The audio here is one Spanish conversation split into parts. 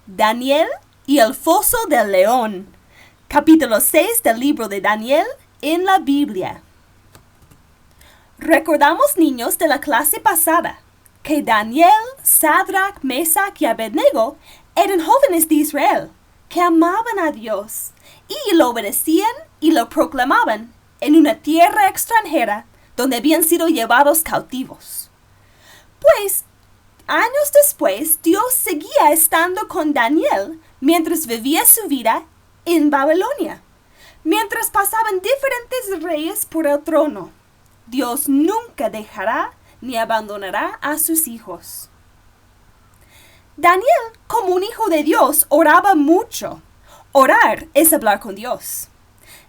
Daniel y el foso del león. Capítulo 6 del libro de Daniel en la Biblia. Recordamos, niños, de la clase pasada que Daniel, Sadrach, Mesach y Abednego eran jóvenes de Israel que amaban a Dios y lo obedecían y lo proclamaban en una tierra extranjera donde habían sido llevados cautivos. Pues, años después, Dios seguía estando con Daniel mientras vivía su vida en Babilonia, mientras pasaban diferentes reyes por el trono. Dios nunca dejará ni abandonará a sus hijos. Daniel, como un hijo de Dios, oraba mucho. Orar es hablar con Dios.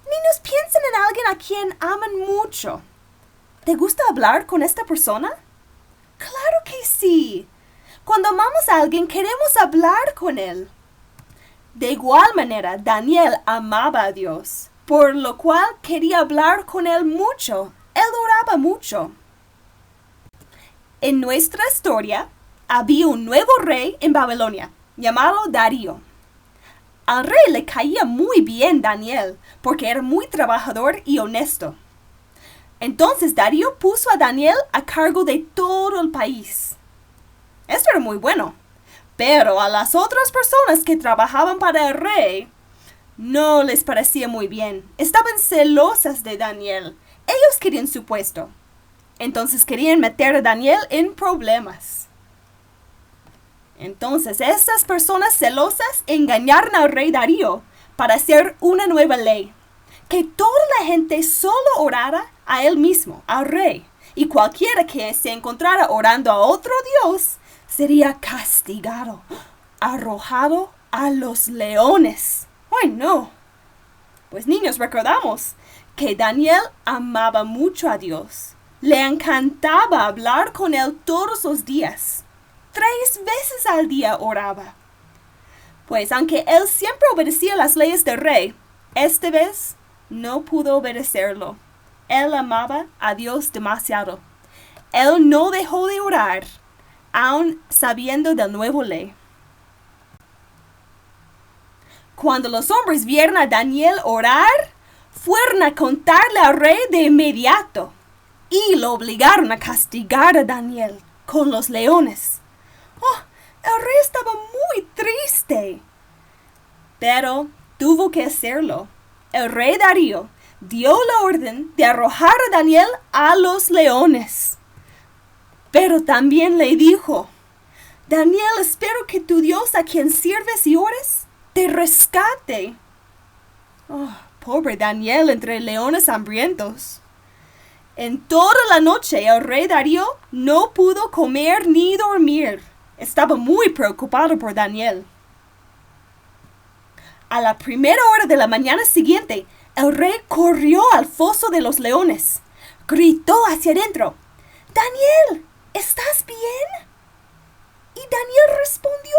Niños, piensen en alguien a quien aman mucho. ¿Te gusta hablar con esta persona? ¡Claro que sí! Cuando amamos a alguien, queremos hablar con él. De igual manera, Daniel amaba a Dios, por lo cual quería hablar con él mucho. Él oraba mucho. En nuestra historia, había un nuevo rey en Babilonia, llamado Darío. Al rey le caía muy bien Daniel, porque era muy trabajador y honesto. Entonces Darío puso a Daniel a cargo de todo el país. Esto era muy bueno, pero a las otras personas que trabajaban para el rey no les parecía muy bien. Estaban celosas de Daniel. Ellos querían su puesto. Entonces querían meter a Daniel en problemas. Entonces estas personas celosas engañaron al rey Darío para hacer una nueva ley. Que toda la gente solo orara a él mismo, al rey. Y cualquiera que se encontrara orando a otro dios sería castigado, arrojado a los leones. ¡Ay, no! Pues niños, recordamos que Daniel amaba mucho a Dios. Le encantaba hablar con él todos los días. 3 veces al día oraba. Pues aunque él siempre obedecía las leyes del rey, esta vez no pudo obedecerlo. Él amaba a Dios demasiado. Él no dejó de orar, aun sabiendo del nuevo ley. Cuando los hombres vieron a Daniel orar, fueron a contarle al rey de inmediato y lo obligaron a castigar a Daniel con los leones. Oh, el rey estaba muy triste, pero tuvo que hacerlo. El rey Darío dio la orden de arrojar a Daniel a los leones. Pero también le dijo: Daniel, espero que tu Dios a quien sirves y ores te rescate. Oh, pobre Daniel entre leones hambrientos. En toda la noche el rey Darío no pudo comer ni dormir. Estaba muy preocupado por Daniel. A la primera hora de la mañana siguiente, el rey corrió al foso de los leones. Gritó hacia adentro: Daniel, ¿estás bien? Y Daniel respondió: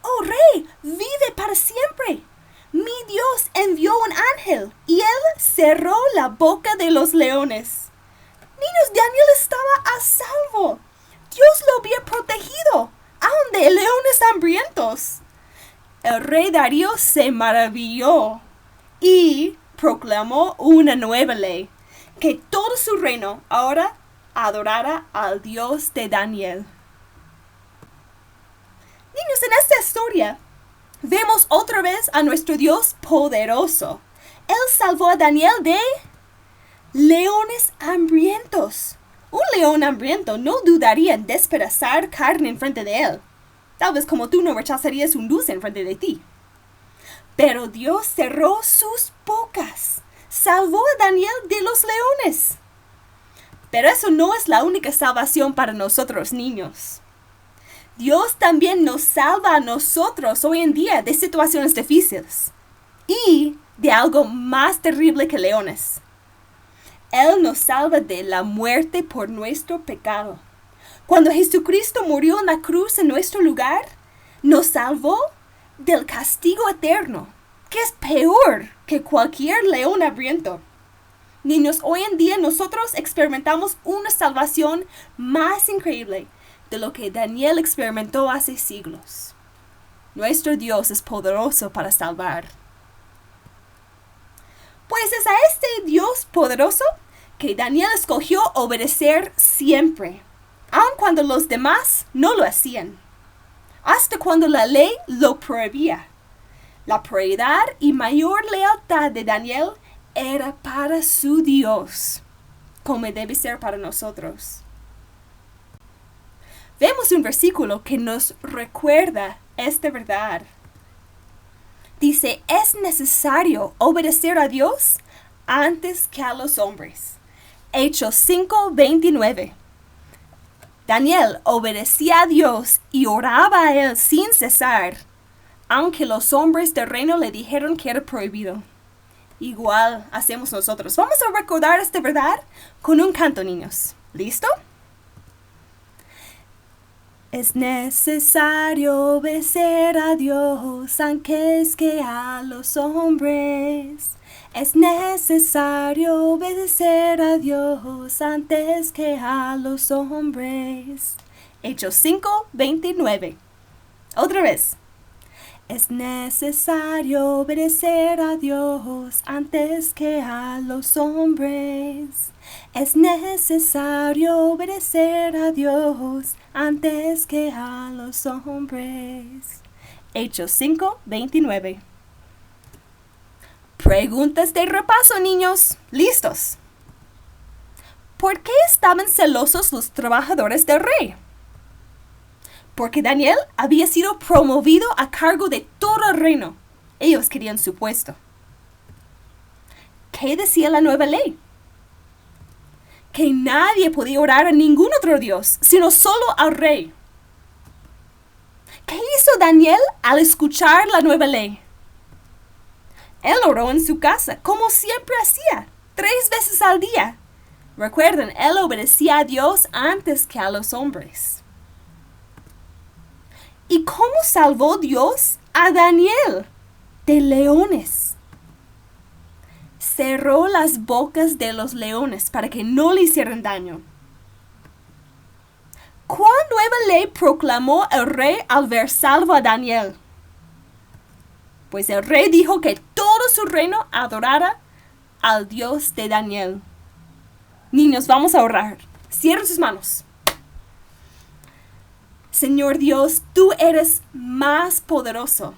Oh rey, vive para siempre. Mi Dios envió un ángel y él cerró la boca de los leones. Niños, Daniel estaba a salvo. Dios lo había protegido, aun de leones hambrientos. El rey Darío se maravilló y proclamó una nueva ley, que todo su reino ahora adorara al Dios de Daniel. Niños, en esta historia vemos otra vez a nuestro Dios poderoso. Él salvó a Daniel de leones hambrientos. Un león hambriento no dudaría en despedazar carne en frente de él. Tal vez como tú no rechazarías un dulce en frente de ti. Pero Dios cerró sus bocas. Salvó a Daniel de los leones. Pero eso no es la única salvación para nosotros, niños. Dios también nos salva a nosotros hoy en día de situaciones difíciles y de algo más terrible que leones. Él nos salva de la muerte por nuestro pecado. Cuando Jesucristo murió en la cruz en nuestro lugar, nos salvó del castigo eterno, que es peor que cualquier león hambriento. Niños, hoy en día nosotros experimentamos una salvación más increíble de lo que Daniel experimentó hace siglos. Nuestro Dios es poderoso para salvar. Pues es a este Dios poderoso que Daniel escogió obedecer siempre, aun cuando los demás no lo hacían, hasta cuando la ley lo prohibía. La prioridad y mayor lealtad de Daniel era para su Dios, como debe ser para nosotros. Vemos un versículo que nos recuerda esta verdad. Dice, es necesario obedecer a Dios antes que a los hombres. Hechos 5:29. Daniel obedecía a Dios y oraba a Él sin cesar, aunque los hombres del reino le dijeron que era prohibido. Igual hacemos nosotros. Vamos a recordar esta verdad con un canto, niños. ¿Listo? Es necesario obedecer a Dios antes que a los hombres. Es necesario obedecer a Dios antes que a los hombres. Hechos 5:29. Otra vez. Es necesario obedecer a Dios antes que a los hombres. Es necesario obedecer a Dios antes que a los hombres. Hechos 5:29. Preguntas de repaso, niños. ¿Listos? ¿Por qué estaban celosos los trabajadores del rey? Porque Daniel había sido promovido a cargo de todo el reino. Ellos querían su puesto. ¿Qué decía la nueva ley? Que nadie podía orar a ningún otro Dios, sino solo al rey. ¿Qué hizo Daniel al escuchar la nueva ley? Él oró en su casa, como siempre hacía, 3 veces al día. Recuerden, él obedecía a Dios antes que a los hombres. ¿Y cómo salvó Dios a Daniel? De leones. Cerró las bocas de los leones para que no le hicieran daño. ¿Cuál nueva ley proclamó el rey al ver salvo a Daniel? Pues el rey dijo que todo su reino adorara al Dios de Daniel. Niños, vamos a orar. Cierren sus manos. Señor Dios, tú eres más poderoso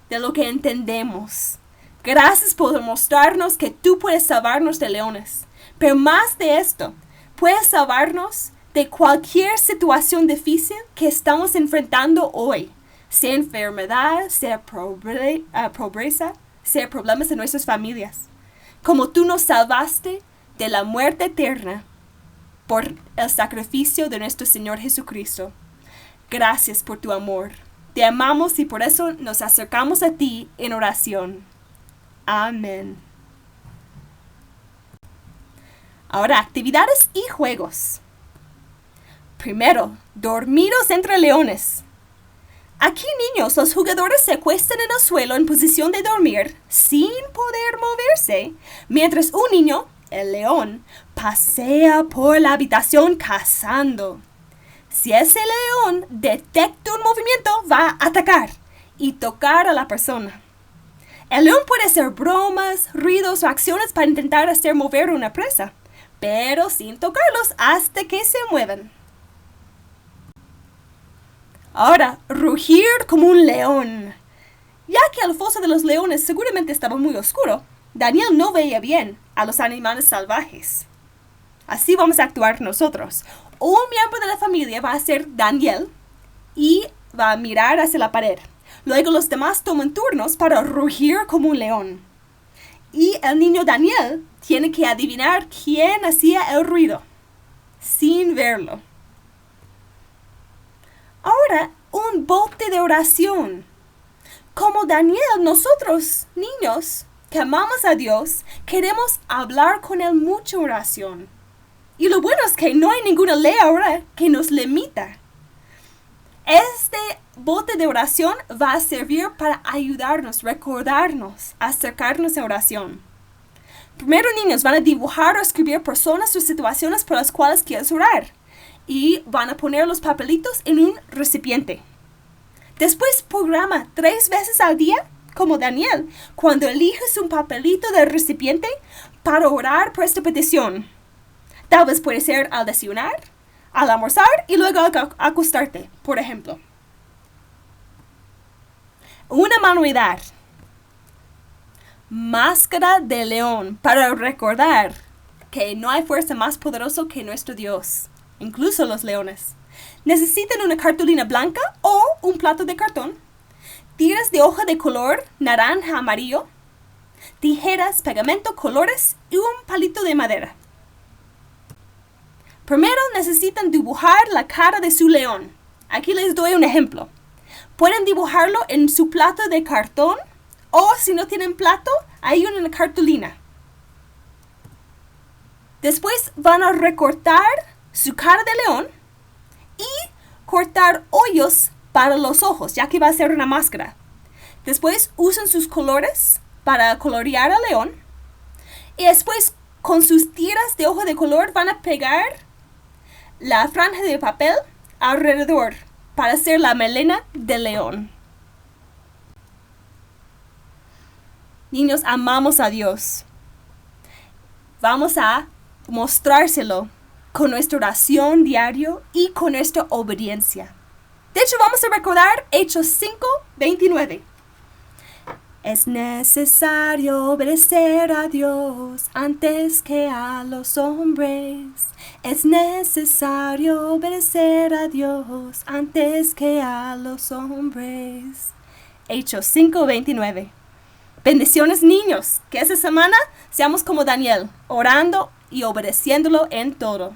de lo que entendemos. Gracias por mostrarnos que tú puedes salvarnos de leones. Pero más de esto, puedes salvarnos de cualquier situación difícil que estamos enfrentando hoy. Sea enfermedad, sea pobreza, sea problemas en nuestras familias. Como tú nos salvaste de la muerte eterna por el sacrificio de nuestro Señor Jesucristo. Gracias por tu amor. Te amamos y por eso nos acercamos a ti en oración. Amén. Ahora, actividades y juegos. Primero, dormidos entre leones. Aquí, niños, los jugadores se acuestan en el suelo en posición de dormir sin poder moverse, mientras un niño, el león, pasea por la habitación cazando. Si ese león detecta un movimiento, va a atacar y tocar a la persona. El león puede hacer bromas, ruidos o acciones para intentar hacer mover una presa, pero sin tocarlos hasta que se muevan. Ahora, rugir como un león. Ya que el foso de los leones seguramente estaba muy oscuro, Daniel no veía bien a los animales salvajes. Así vamos a actuar nosotros. Un miembro de la familia va a ser Daniel y va a mirar hacia la pared. Luego los demás toman turnos para rugir como un león. Y el niño Daniel tiene que adivinar quién hacía el ruido, sin verlo. Ahora, un bote de oración. Como Daniel, nosotros, niños, que amamos a Dios, queremos hablar con Él mucha oración. Y lo bueno es que no hay ninguna ley ahora que nos limita. Este bote de oración va a servir para ayudarnos, recordarnos, acercarnos a oración. Primero, niños, van a dibujar o escribir personas o situaciones por las cuales quieres orar. Y van a poner los papelitos en un recipiente. Después programa 3 veces al día, como Daniel, cuando eliges un papelito del recipiente para orar por esta petición. Tal vez puede ser al desayunar, al almorzar y luego al acostarte, por ejemplo. Una manualidad. Máscara de león para recordar que no hay fuerza más poderosa que nuestro Dios, incluso los leones. Necesitan una cartulina blanca o un plato de cartón, tiras de hoja de color naranja amarillo, tijeras, pegamento, colores y un palito de madera. Primero necesitan dibujar la cara de su león. Aquí les doy un ejemplo. Pueden dibujarlo en su plato de cartón o si no tienen plato, hay una cartulina. Después van a recortar su cara de león y cortar hoyos para los ojos, ya que va a ser una máscara. Después usan sus colores para colorear al león. Y después con sus tiras de hoja de color van a pegar la franja de papel alrededor para hacer la melena del león. Niños, amamos a Dios. Vamos a mostrárselo con nuestra oración diario y con nuestra obediencia. De hecho, vamos a recordar Hechos 5:29. Es necesario obedecer a Dios antes que a los hombres. Es necesario obedecer a Dios antes que a los hombres. Hechos 5:29. Bendiciones, niños. Que esta semana seamos como Daniel, orando y obedeciéndolo en todo.